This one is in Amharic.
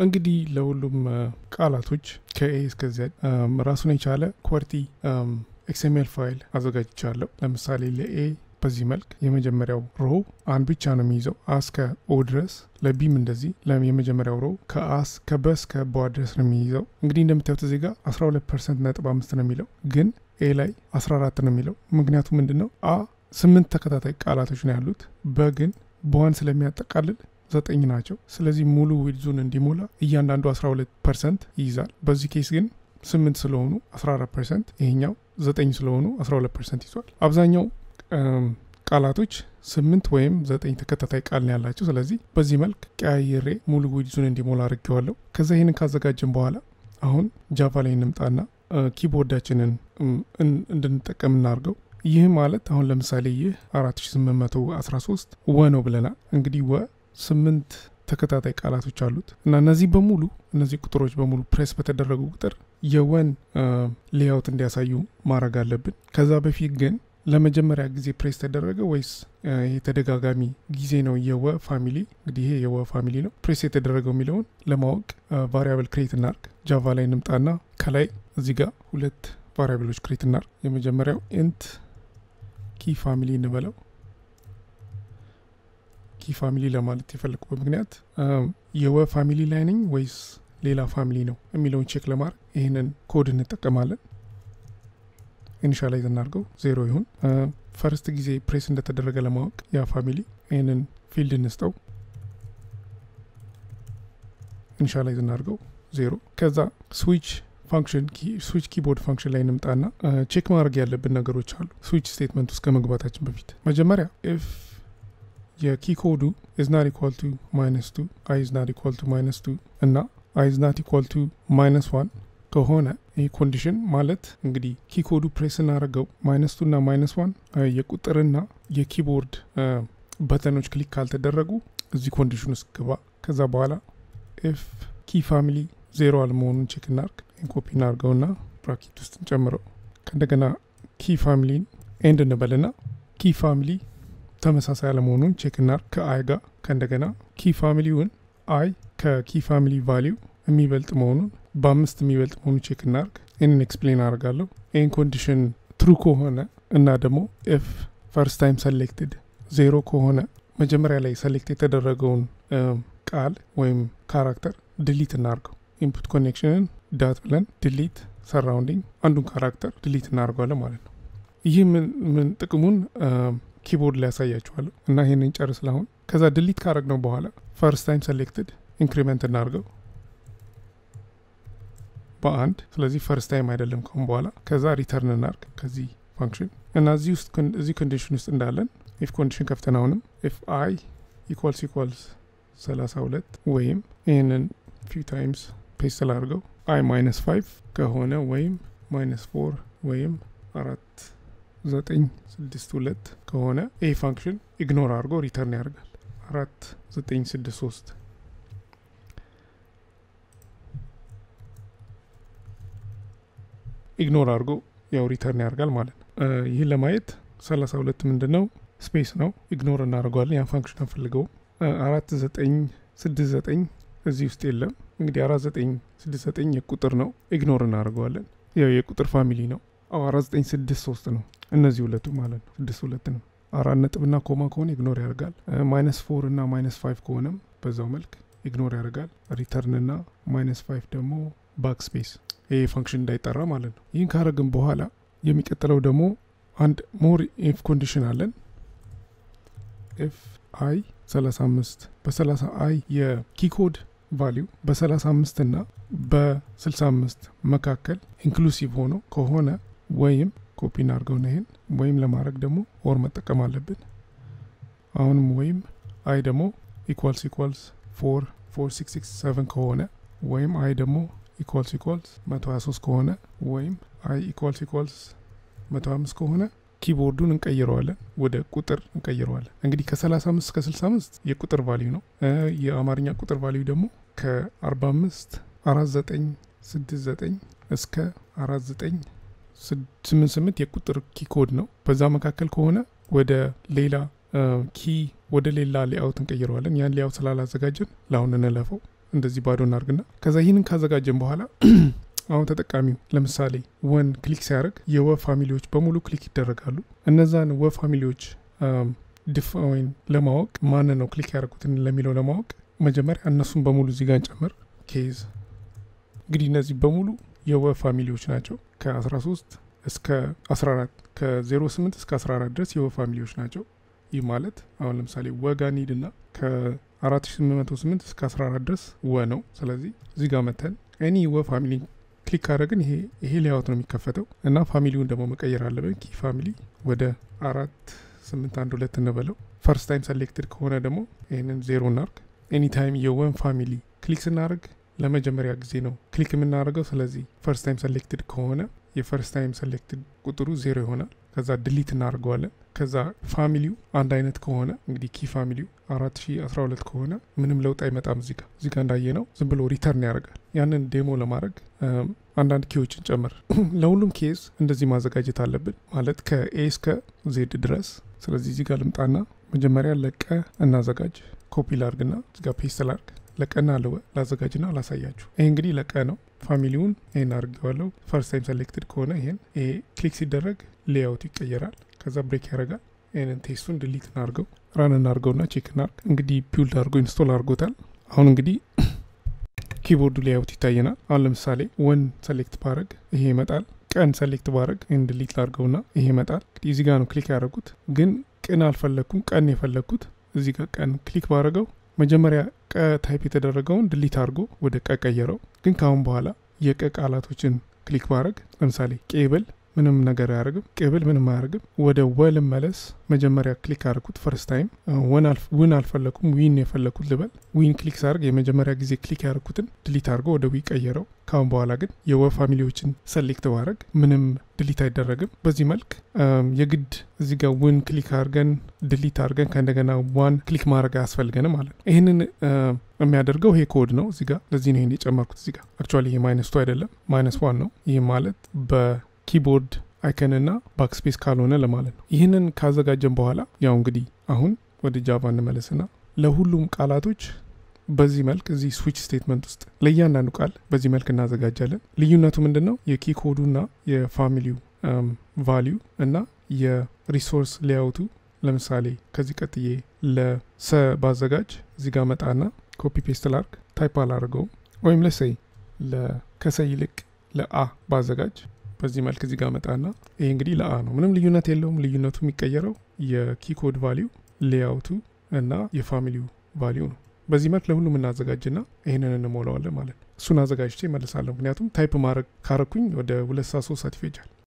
እንግዲህ ለሁሉም ቃላቶች ከኤ እስከ ዜድ ራሱን የቻለ ኳርቲ ኤክስኤምኤል ፋይል አዘጋጅቻለሁ ለምሳሌ ለኤ በዚህ መልክ የመጀመሪያው ሮው አንድ ብቻ ነው የሚይዘው አስከ ኦ ድረስ ለቢም እንደዚህ የመጀመሪያው ሮው ከአስ ከበስ ከቦ ድረስ ነው የሚይዘው እንግዲህ እንደምታዩት እዚህ ጋር 12.5 ነው የሚለው ግን ኤ ላይ 14 ነው የሚለው ምክንያቱም ምንድነው አ 8 ተከታታይ ቃላቶች ነው ያሉት በግን በዋን ስለሚያጠቃልል 9 ናቸው ስለዚህ ሙሉ ዊድዙን እንዲሞላ እያንዳንዱ 12% ይይዛል በዚህ ኬስ ግን 8 ስለሆኑ 14% ይሄኛው 9 ስለሆኑ 12% ይዟል አብዛኛው ቃላቶች 8 ወይም 9 ተከታታይ ቃል ነው ያላቸው ስለዚህ በዚህ መልክ ቀያይሬ ሙሉ ዊድዙን እንዲሞላ አድርጌዋለሁ ከዛ ይሄንን ካዘጋጀን በኋላ አሁን ጃቫ ላይ እንምጣና ኪቦርዳችንን እንድንጠቀም እናርገው ይህ ማለት አሁን ለምሳሌ ይህ 4813 ወ ነው ብለናል እንግዲህ ወ 8 ተከታታይ ቃላቶች አሉት እና እነዚህ ቁጥሮች በሙሉ ፕሬስ በተደረጉ ቁጥር የወን ሌአውት እንዲያሳዩ ማድረግ አለብን ከዛ በፊት ግን ለመጀመሪያ ጊዜ ፕሬስ ተደረገ ወይስ የተደጋጋሚ ጊዜ ነው የወ ፋሚሊ እንግዲህ ይሄ የወ ፋሚሊ ነው ፕሬስ የተደረገው የሚለውን ለማወቅ ቫሪያብል ክሬት እናርግ ጃቫ ላይ እንምጣና ከላይ እዚህ ጋር ሁለት ቫሪያብሎች ክሬት እናርግ የመጀመሪያው int key family እንበለው key family ለማለት የፈለኩበት ምክንያት የወ ፋሚሊ ላይ ነኝ ወይስ ሌላ ፋሚሊ ነው የሚለውን ቼክ ለማድረግ ይሄንን ኮድ እንጠቀማለን ኢኒሻላይዝ እናርገው 0 ይሁን ፈርስት ጊዜ ፕሬስ እንደተደረገ ለማወቅ ያ ፋሚሊ ይሄንን ፊልድ እንስጠው ኢኒሻላይዝ እናርገው 0 ከዛ ስዊች ኪቦርድ ፋንክሽን ላይ እንምጣና ቼክ ማድረግ ያለብን ነገሮች አሉ ስዊች ስቴትመንት ውስጥ ከመግባታችን በፊት መጀመሪያ if የኪ ኮዱ is not equal to -2 i is not equal to -2 እና i is not equal to -1 ከሆነ ይሄ ኮንዲሽን ማለት እንግዲህ ኪ ኮዱ ፕሬስ እናደርገው -2 እና -1 የቁጥርና የኪቦርድ በተኖች ክሊክ ካልተደረጉ እዚህ ኮንዲሽን ውስጥ ገባ ከዛ በኋላ if key family 0 አልመሆኑን ቼክ እናርግ ኮፒ እናርገውና ብራኬት ውስጥ እንጨምረው ከእንደገና ኪ ፋሚሊን ኤንድ እንበልና ኪ ፋሚሊ ተመሳሳይ አለመሆኑን ቼክ እናርግ ከአይ ጋር ከእንደገና ኪ ፋሚሊውን አይ ከኪ ፋሚሊ ቫልዩ የሚበልጥ መሆኑን በአምስት የሚበልጥ መሆኑን ቼክ እናርግ ይህንን ኤክስፕሌን አደርጋለሁ ይህን ኮንዲሽን ትሩ ከሆነ እና ደግሞ if first time selected 0 ከሆነ መጀመሪያ ላይ ሰሌክት የተደረገውን ቃል ወይም ካራክተር ዲሊት እናርገው input connection ዳት ብለን ዲሊት ሰራውንዲንግ አንዱን ካራክተር ዲሊት እናርገዋለን ማለት ነው ይህ ምን ጥቅሙን ኪቦርድ ላይ ያሳያችኋለሁ እና ይሄንን ጨርስ ለአሁን ከዛ ዲሊት ካረግነው በኋላ first time selected increment እናርገው በአንድ ስለዚህ first time አይደለም ከሆነ በኋላ ከዛ ሪተርን እናርግ ከዚህ ፋንክሽን እና እዚህ ኮንዲሽን ውስጥ እንዳለን if condition ከፍተን አሁንም if I equals 32 ወይም ይሄንን few times ፔስት ላርገው I -5 ከሆነ ወይም -4 ወይም 4962 ከሆነ a ፋንክሽን ኢግኖር አድርጎ ሪተርን ያደርጋል 4963 ኢግኖር አድርጎ ያው ሪተርን ያደርጋል ማለት ነው ይሄን ለማየት 32 ምንድነው ስፔስ ነው ኢግኖር እናደርጋለን ያ ፋንክሽን እንፈልገው 4969 እዚህ ውስጥ የለም እንግዲህ 4969 የቁጥር ነው ኢግኖር እናደርጋለን ያው የቁጥር ፋሚሊ ነው 4963 ነው እነዚህ ሁለቱ ማለት ነው 62 ነው 4 ነጥብና ኮማ ከሆነ ኢግኖር ያደርጋል -4 እና -5 ከሆነም በዛው መልክ ኢግኖር ያደርጋል ሪተርን እና -5 ደግሞ ባክስፔስ ይሄ ፋንክሽን እንዳይጠራ ማለት ነው ይሄን ካረግን በኋላ የሚቀጥለው ደግሞ አንድ ሞር ኢፍ ኮንዲሽን አለን if i 35 በ30 i የኪ ኮድ ቫልዩ በ35 እና በ65 መካከል ኢንክሉሲቭ ሆኖ ከሆነ ወይም ኮፒ እናርገው ነን ወይም ለማድረግ ደግሞ ኦር መጠቀም አለብን አሁንም ወይም i ደግሞ equals 4667 ከሆነ ወይም i ደግሞ equals 123 ከሆነ ወይም i equals 105 ከሆነ ኪቦርዱን እንቀይረዋለን ወደ ቁጥር እንቀይረዋለን እንግዲህ ከ35 እስከ 65 የቁጥር ቫልዩ ነው የአማርኛ ቁጥር ቫልዩ ደግሞ ከ45 4969 እስከ 4988 የቁጥር ኪ ኮድ ነው በዛ መካከል ከሆነ ወደ ሌላ ሌአውት እንቀይረዋለን ያን ሌአውት ስላላዘጋጀን ለአሁን እንለፈው እንደዚህ ባዶ እናርግና ከዛ ይሄንን ካዘጋጀን በኋላ አሁን ተጠቃሚው ለምሳሌ ወን ክሊክ ሲያደርግ የወ ፋሚሊዎች በሙሉ ክሊክ ይደረጋሉ። እነዛን ወ ፋሚሊዎች ዲፋይን ለማወቅ ማን ነው ክሊክ ያደርጉትን ለሚለው ለማወቅ መጀመሪያ እነሱን በሙሉ እዚህ ጋር እንጨምር። ኬዝ እንግዲህ እነዚህ በሙሉ የወ ፋሚሊዎች ናቸው ከ13 እስከ 14 ከ08 እስከ 14 ድረስ የወ ፋሚሊዎች ናቸው። ይህ ማለት አሁን ለምሳሌ ወጋኒድና ከ4808 እስከ 14 ድረስ ወ ነው። ስለዚህ እዚህ ጋር መተን ኤኒ ወ ፋሚሊ ክሊክ አድርገን ይሄ ሌያውት ነው የሚከፈተው እና ፋሚሊውን ደግሞ መቀየር አለብን። ኪ ፋሚሊ ወደ 4812 እንበለው። ፈርስት ታይም ሰሌክትድ ከሆነ ደግሞ ይሄንን 0 እናርግ። ኤኒ ታይም የወን ፋሚሊ ክሊክ ስናደርግ ለመጀመሪያ ጊዜ ነው ክሊክ የምናደርገው። ስለዚህ ፈርስት ታይም ሰሌክትድ ከሆነ የፈርስት ታይም ሰሌክትድ ቁጥሩ 0 ይሆናል። ከዛ ድሊት እናደርገዋለን። ከዛ ፋሚሊው አንድ አይነት ከሆነ እንግዲህ ኪ ፋሚሊው 4012 ከሆነ ምንም ለውጥ አይመጣም። እዚህ ጋር እንዳየ ነው ዝም ብሎ ሪተርን ያደርጋል። ያንን ዴሞ ለማድረግ አንዳንድ ኪዎችን ጨምር። ለሁሉም ኬዝ እንደዚህ ማዘጋጀት አለብን ማለት ከኤ እስከ ዜድ ድረስ። ስለዚህ እዚህ ጋር ልምጣና መጀመሪያ ለቀ እናዘጋጅ። ኮፒ ላርግና እዚህ ጋር ፔስት ላርግ። ለቀና ለወ ላዘጋጅና ላሳያችሁ። ይሄ እንግዲህ ለቀ ነው። ፋሚሊውን ይሄን አርገዋለሁ። ፈርስት ታይም ሰሌክትድ ከሆነ ይሄን ክሊክ ሲደረግ ሌያውት ይቀየራል። ከዛ ብሬክ ያደርጋል። ይሄንን ቴስቱን ዲሊት እናርገው፣ ራን እናርገውና ቼክ እናርግ። እንግዲህ ቢልድ አርጎ ኢንስቶል አርጎታል። አሁን እንግዲህ ኪቦርዱ ሌያውት ይታየናል። አሁን ለምሳሌ ወን ሰሌክት ባረግ ይሄ ይመጣል። ቀን ሰሌክት ባረግ ይሄን ዲሊት ላርገውና ይሄ ይመጣል። እንግዲህ እዚህ ጋር ነው ክሊክ ያደረኩት፣ ግን ቀን አልፈለኩም፣ ቀን የፈለኩት። እዚህ ጋር ቀን ክሊክ ባረገው መጀመሪያ ቀ ታይፕ የተደረገውን ድሊት አርጎ ወደ ቀ ቀየረው። ግን ካሁን በኋላ የቀ ቃላቶችን ክሊክ ባረግ ለምሳሌ ቄብል ምንም ነገር አያደርግም። ቄብል ምንም አያደርግም። ወደ ወል መለስ መጀመሪያ ክሊክ አድርጉት ፈርስት ታይም። ዊን አልፈለኩም፣ ዊን የፈለኩት ልበል። ዊን ክሊክ ሳርግ የመጀመሪያ ጊዜ ክሊክ ያደርኩትን ድሊት አድርጎ ወደ ዊ ቀየረው። ካሁን በኋላ ግን የወ ፋሚሊዎችን ሰሌክት ባረግ ምንም ድሊት አይደረግም። በዚህ መልክ የግድ እዚህ ጋር ዊን ክሊክ አድርገን ድሊት አድርገን ከእንደገና ዋን ክሊክ ማድረግ አያስፈልገንም ማለት ነው። ይህንን የሚያደርገው ይሄ ኮድ ነው። እዚህ ጋር ለዚህ ነው ይሄን የጨመርኩት። እዚህ ጋር አክቹአሊ ይሄ -2 አይደለም -1 ነው። ይህ ማለት ኪቦርድ አይከን እና ባክስፔስ ካልሆነ ለማለት ነው። ይህንን ካዘጋጀን በኋላ ያው እንግዲህ አሁን ወደ ጃቫ እንመለስና ለሁሉም ቃላቶች በዚህ መልክ እዚህ ስዊች ስቴትመንት ውስጥ ለእያንዳንዱ ቃል በዚህ መልክ እናዘጋጃለን። ልዩነቱ ምንድነው? የኪ ኮዱና የፋሚሊው ቫልዩ እና የሪሶርስ ሌያውቱ። ለምሳሌ ከዚህ ቀጥዬ ለሰ ባዘጋጅ እዚህ ጋር መጣና ኮፒ ፔስት ላርግ፣ ታይፕ አላርገውም። ወይም ለሰይ ከሰ ይልቅ ለአ ባዘጋጅ በዚህ መልክ እዚህ ጋር መጣና ይሄ እንግዲህ ለአ ነው። ምንም ልዩነት የለውም። ልዩነቱ የሚቀየረው የኪኮድ ቫልዩ ሌያውቱ እና የፋሚሊው ቫልዩ ነው። በዚህ መልክ ለሁሉም እናዘጋጅና ይሄንን እንሞላዋለን ማለት ነው። እሱን አዘጋጅቼ እመለሳለሁ። ምክንያቱም ታይፕ ማድረግ ካረኩኝ ወደ 2 ሰዓት 3 ሰዓት ይፈጃል።